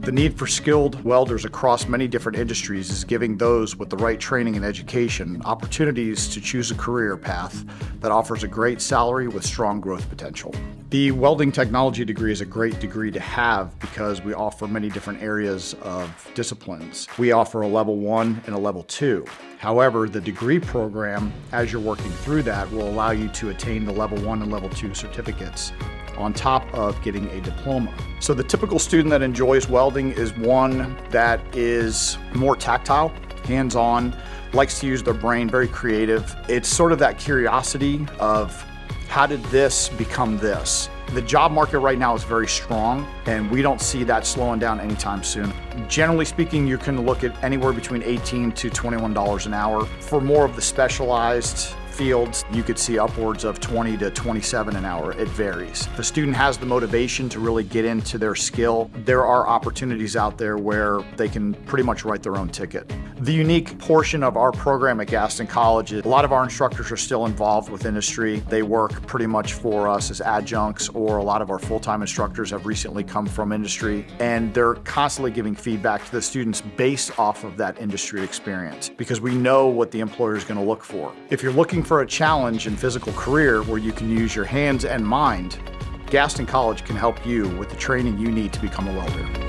The need for skilled welders across many different industries is giving those with the right training and education opportunities to choose a career path that offers a great salary with strong growth potential. The welding technology degree is a great degree to have because we offer many different areas of disciplines. We offer a level 1 and a level 2. However, the degree program, as you're working through that, will allow you to attain the level 1 and level 2 certificates on top of getting a diploma. So the typical student that enjoys welding is one that is more tactile, hands-on, likes to use their brain, very creative. It's sort of that curiosity of how did this become this? The job market right now is very strong, and we don't see that slowing down anytime soon. Generally speaking, you can look at anywhere between $18 to $21 an hour. For more of the specialized fields, you could see upwards of $20 to $27 an hour. It varies. If a student has the motivation to really get into their skill, there are opportunities out there where they can pretty much write their own ticket. The unique portion of our program at Gaston College is a lot of our instructors are still involved with industry. They work pretty much for us as adjuncts, or a lot of our full-time instructors have recently come from industry, and they're constantly giving feedback to the students based off of that industry experience, because we know what the employer is going to look for. If you're looking for a challenge in physical career where you can use your hands and mind, Gaston College can help you with the training you need to become a welder.